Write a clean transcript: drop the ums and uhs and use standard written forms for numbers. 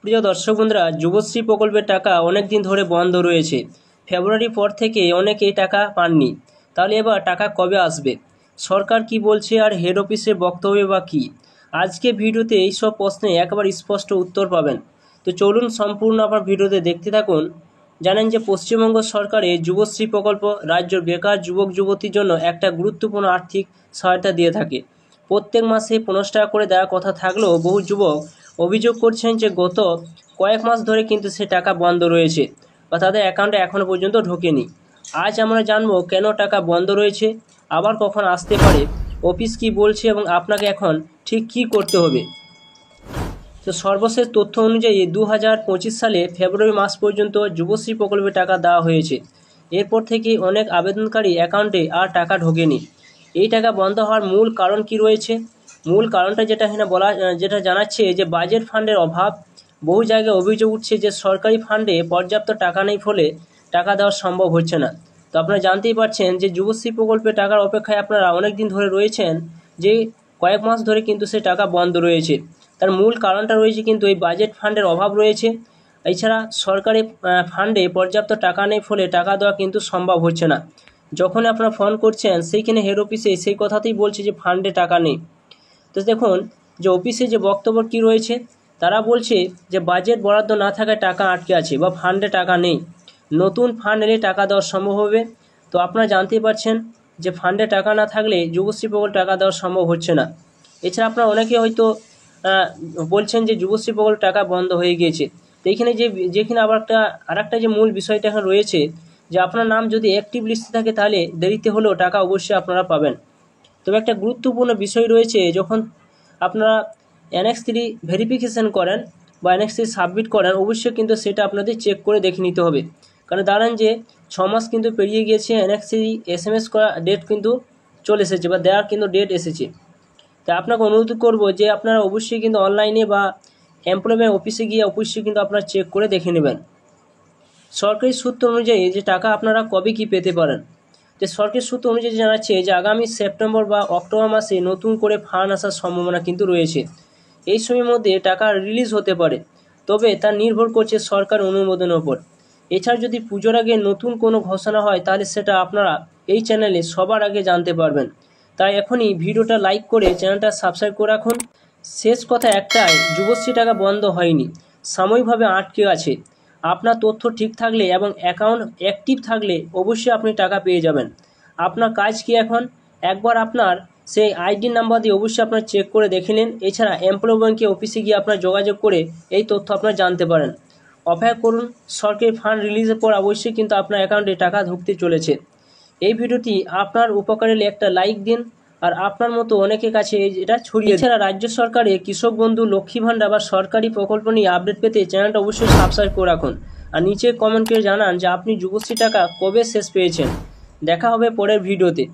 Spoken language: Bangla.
প্রিয় দর্শক বন্ধুরা, যুবশ্রী প্রকল্পের টাকা অনেক দিন ধরে বন্ধ রয়েছে। ফেব্রুয়ারি পর থেকে অনেকেই টাকা পাননি। তাহলে এবার টাকা কবে আসবে? সরকার কি বলছে আর হেড অফিসের বক্তব্য বা কী? আজকে ভিডিওতে এইসব প্রশ্নে একেবারে স্পষ্ট উত্তর পাবেন। তো চলুন সম্পূর্ণ আপনার ভিডিওতে দেখতে থাকুন। জানেন যে পশ্চিমবঙ্গ সরকারের যুবশ্রী প্রকল্প রাজ্যের বেকার যুবক যুবতীর জন্য একটা গুরুত্বপূর্ণ আর্থিক সহায়তা দিয়ে থাকে। প্রত্যেক মাসে 15 টাকা করে দেওয়ার কথা থাকলেও বহু যুবক অভিযোগ করছেন যে গত কয়েক মাস ধরে কিন্তু সে টাকা বন্ধ রয়েছে বা তাদের অ্যাকাউন্টে এখনও পর্যন্ত ঢোকেনি। আজ আমরা জানবো কেন টাকা বন্ধ রয়েছে, আবার কখন আসতে পারে, অফিস কি বলছে এবং আপনাকে এখন ঠিক কী করতে হবে। তো সর্বশেষ তথ্য অনুযায়ী 2025 সালে ফেব্রুয়ারি মাস পর্যন্ত যুবশ্রী প্রকল্পে টাকা দেওয়া হয়েছে। এরপর থেকে অনেক আবেদনকারী অ্যাকাউন্টে আর টাকা ঢোকেনি। এই টাকা বন্ধ হওয়ার মূল কারণ কি রয়েছে? মূল কারণটা যেটা জানাচ্ছে যে বাজেট ফান্ডের অভাব। বহু জায়গায় অভিযোগ উঠছে যে সরকারি ফান্ডে পর্যাপ্ত টাকা নেই, ফলে টাকা দেওয়া সম্ভব হচ্ছে না। তো আপনারা জানতেই পারছেন যে যুবশ্রী প্রকল্পে টাকার অপেক্ষায় আপনারা অনেক দিন ধরে রয়েছেন, যে কয়েক মাস ধরে কিন্তু সে টাকা বন্ধ রয়েছে। তার মূল কারণটা রয়েছে কিন্তু এই বাজেট ফান্ডের অভাব রয়েছে। এছাড়া সরকারি ফান্ডে পর্যাপ্ত টাকা নেই, ফলে টাকা দেওয়া কিন্তু সম্ভব হচ্ছে না। যখন আপনারা ফোন করছেন সেইখানে হেড অফিসে সেই কথাতেই বলছে যে ফান্ডে টাকা নেই। তো দেখুন যে অফিসে যে বক্তব্য কী রয়েছে, তারা বলছে যে বাজেট বরাদ্দ না থাকায় টাকা আটকে আছে বা ফান্ডে টাকা নেই, নতুন ফান্ড এলে টাকা দেওয়া সম্ভব হবে। তো আপনারা জানতেই পারছেন যে ফান্ডে টাকা না থাকলে যুবশ্রী প্রকল্প টাকা দেওয়া সম্ভব হচ্ছে না। এছাড়া আপনারা অনেকে হয়তো বলছেন যে যুবশ্রী প্রকল্প টাকা বন্ধ হয়ে গিয়েছে। তো এইখানে যেখানে আবার আরেকটা যে মূল বিষয়টা এখন রয়েছে, যে আপনার নাম যদি অ্যাক্টিভ লিস্টে থাকে তাহলে দেরিতে হলেও টাকা অবশ্যই আপনারা পাবেন। তবে একটা গুরুত্বপূর্ণ বিষয় রয়েছে, যখন আপনারা অ্যানেক্স 3 ভেরিফিকেশান করেন বা অ্যানেক্স 3 সাবমিট করেন, অবশ্যই কিন্তু সেটা আপনাদের চেক করে দেখে নিতে হবে। কারণ দাঁড়ান যে 6 মাস কিন্তু পেরিয়ে গিয়েছে, অ্যানেক্স 3 SMS করা ডেট কিন্তু চলে এসেছে বা দেওয়ার কিন্তু ডেট এসেছে। তাই আপনাকে অনুরোধ করব যে আপনারা অবশ্যই কিন্তু অনলাইনে বা এমপ্লয়মেন্ট অফিসে গিয়ে অবশ্যই কিন্তু আপনারা চেক করে দেখে নেবেন। সরকারি সূত্র অনুযায়ী যে টাকা আপনারা কবে কি পেতে পারেন, যে সরকারি সূত্র অনুযায়ী জানাচ্ছে যে আগামী সেপ্টেম্বর বা অক্টোবর মাসে নতুন করে ফান্ড আসার সম্ভাবনা কিন্তু রয়েছে। এই সময়ের মধ্যে টাকা রিলিজ হতে পারে, তবে তা নির্ভর করছে সরকার অনুমোদনের ওপর। এছাড়া যদি পুজোর আগে নতুন কোনো ঘোষণা হয়, তাহলে সেটা আপনারা এই চ্যানেলে সবার আগে জানতে পারবেন। তাই এখনই ভিডিওটা লাইক করে চ্যানেলটা সাবস্ক্রাইব করে রাখুন। শেষ কথা একটাই, যুবশ্রী টাকা বন্ধ হয়নি, সাময়িকভাবে আটকে আছে। আপনার তথ্য ঠিক থাকলে এবং অ্যাকাউন্ট অ্যাক্টিভ থাকলে অবশ্যই আপনি টাকা পেয়ে যাবেন। আপনার কাজ কি এখন? একবার আপনার সেই আইডি নাম্বার দিয়ে অবশ্যই আপনার চেক করে দেখে নিন। এছাড়া এমপ্লয় ব্যাংকে অফিসে গিয়ে আপনার যোগাযোগ করে এই তথ্য আপনারা জানতে পারেন। অপেক্ষা করুন, সরকারি ফান্ড রিলিজের পর অবশ্যই কিন্তু আপনার অ্যাকাউন্টে টাকা ঢুকতে চলেছে। এই ভিডিওটি আপনার উপকারে একটা লাইক দিন আর আপনার মতো অনেকের কাছে এটা ছড়িয়ে দিন। এছাড়া রাজ্য সরকারের কৃষক বন্ধু, লক্ষ্মী ভাণ্ডার বা সরকারি প্রকল্প নিয়ে আপডেট পেতে চ্যানেলটা অবশ্যই সাবস্ক্রাইব করে রাখুন। আর নিচে কমেন্ট করে জানান যে আপনি যুবশ্রী টাকা কবে শেষ পেয়েছেন। দেখা হবে পরের ভিডিওতে।